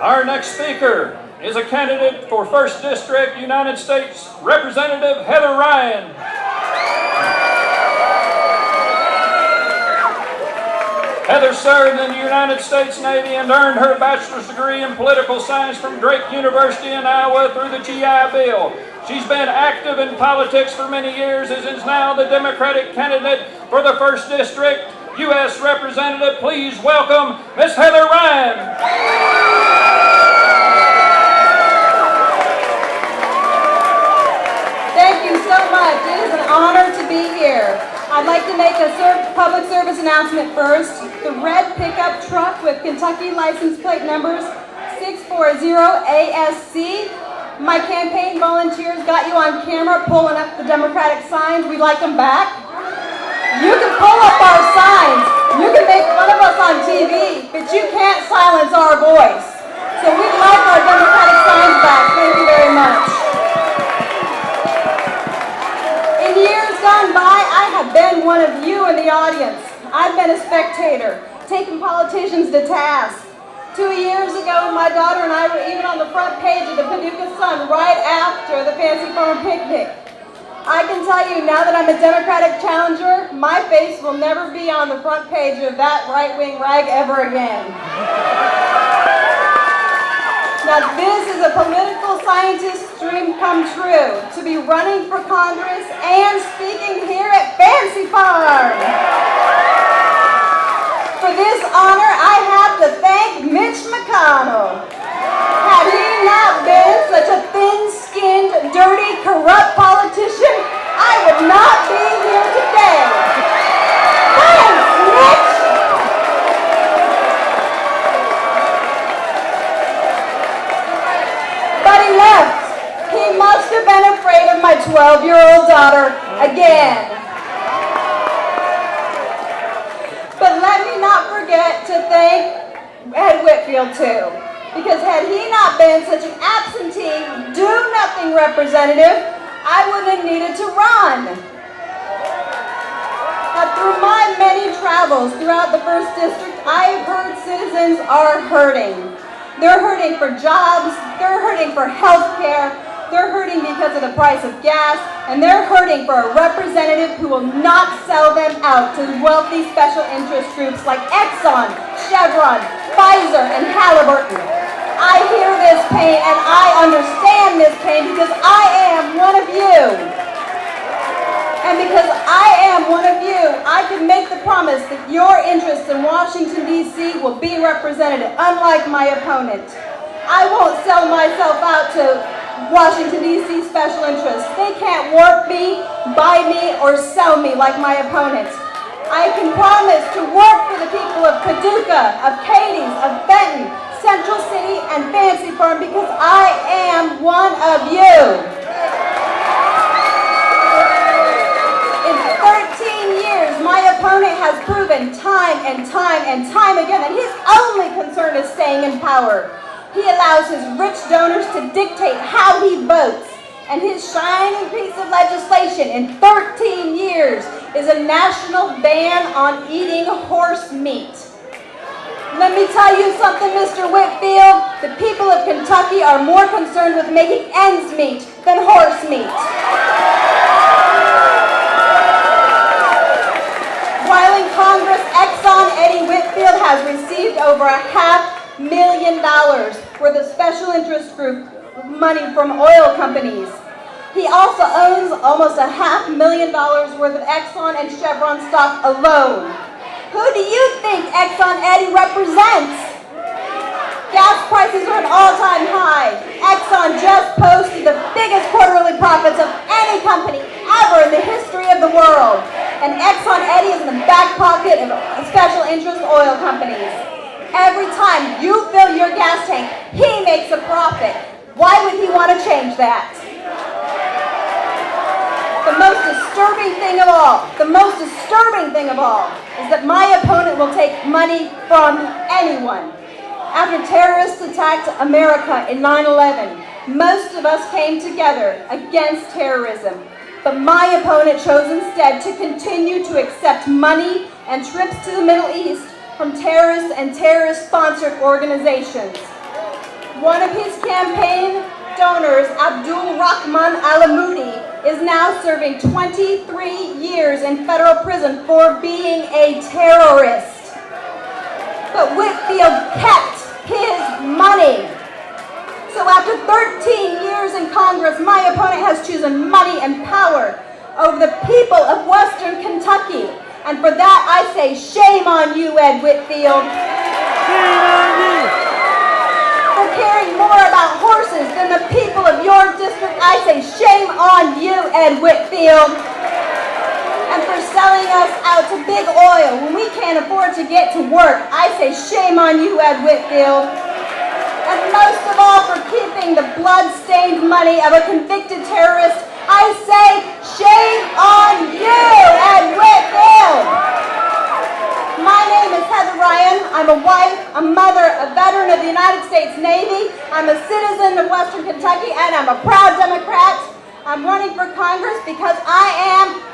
Our next speaker is a candidate for 1st District, United States Representative Heather Ryan. Heather served in the United States Navy and earned her bachelor's degree in political science from Drake University in Iowa through the GI Bill. She's been active in politics for many years and is now the Democratic candidate for the 1st District U.S. Representative. Please welcome Miss Heather Ryan. Thank you so much. It is an honor to be here. I'd like to make a public service announcement first. The red pickup truck with Kentucky license plate numbers 640ASC. My campaign volunteers got you on camera pulling up the Democratic signs. We'd like them back. You can pull up our signs. You can make fun of us on TV, but you can't silence our voice. So we'd like our Democratic signs back. Thank you very much. In years gone by, I have been one of you in the audience. I've been a spectator, taking politicians to task. 2 years ago, my daughter and I were even on the front page of the Paducah Sun right after the Fancy Farm picnic. I can tell you now that I'm a Democratic challenger, my face will never be on the front page of that right-wing rag ever again. Now this is a political scientist's dream come true, to be running for Congress and speaking here at Fancy Farm. For this honor, I have to thank Mitch McConnell. Had he not been such a thin-skinned, dirty, corrupt politician, I would not be here today. Thanks, Mitch! But he left. He must have been afraid of my 12-year-old daughter again. But let me not forget to thank Ed Whitfield too, because had he not been such an absentee, do-nothing representative, I wouldn't have needed to run. Now, through my many travels throughout the 1st District, I have heard citizens are hurting. They're hurting for jobs, they're hurting for health care, they're hurting because of the price of gas, and they're hurting for a representative who will not sell them out to wealthy special interest groups like Exxon, Chevron, Pfizer, and Halliburton. I hear this pain and I understand this pain because I am one of you. And because I am one of you, I can make the promise that your interests in Washington, D.C. will be represented, unlike my opponent. I won't sell myself out to Washington, D.C. special interests. They can't warp me, buy me, or sell me like my opponent. I can promise to work for the people of Paducah, of Cadiz, of Benton, Central City, and Fancy Farm because I am one of you. In 13 years, my opponent has proven time and time again that his only concern is staying in power. He allows his rich donors to dictate how he votes. And his shining piece of legislation in 13 years is a national ban on eating horse meat. Let me tell you something, Mr. Whitfield. The people of Kentucky are more concerned with making ends meet than horse meat. While in Congress, Exxon Eddie Whitfield has received over $500,000 worth of special interest group money from oil companies. He also owns almost $500,000 worth of Exxon and Chevron stock alone. Who do you think Exxon Eddie represents? Gas prices are at an all-time high. Exxon just posted the biggest quarterly profits of any company ever in the history of the world. And Exxon Eddie is in the back pocket of special interest oil companies. Every time you fill your gas tank, he makes a profit. Why would he want to change that? The most disturbing thing of all is that my opponent will take money from anyone. After terrorists attacked America in 9/11, most of us came together against terrorism. But my opponent chose instead to continue to accept money and trips to the Middle East from terrorists and terrorist-sponsored organizations. One of his campaign donors, Abdul Rahman Alamoudi, is now serving 23 years in federal prison for being a terrorist. But Whitfield kept his money. So after 13 years in Congress, my opponent has chosen money and power over the people of Western Kentucky. And for that I say, shame on you, Ed Whitfield. Shame on you! For caring more about horses than the people of your district, I say, shame on you, Ed Whitfield. And for selling us out to big oil when we can't afford to get to work, I say, shame on you, Ed Whitfield. And most of all, for keeping the blood-stained money of a convicted terrorist, I say, shame on you, Ed Whitfield. My name is Heather Ryan. I'm a wife, a mother, a veteran of the United States Navy. I'm a citizen of Western Kentucky, and I'm a proud Democrat. I'm running for Congress because I am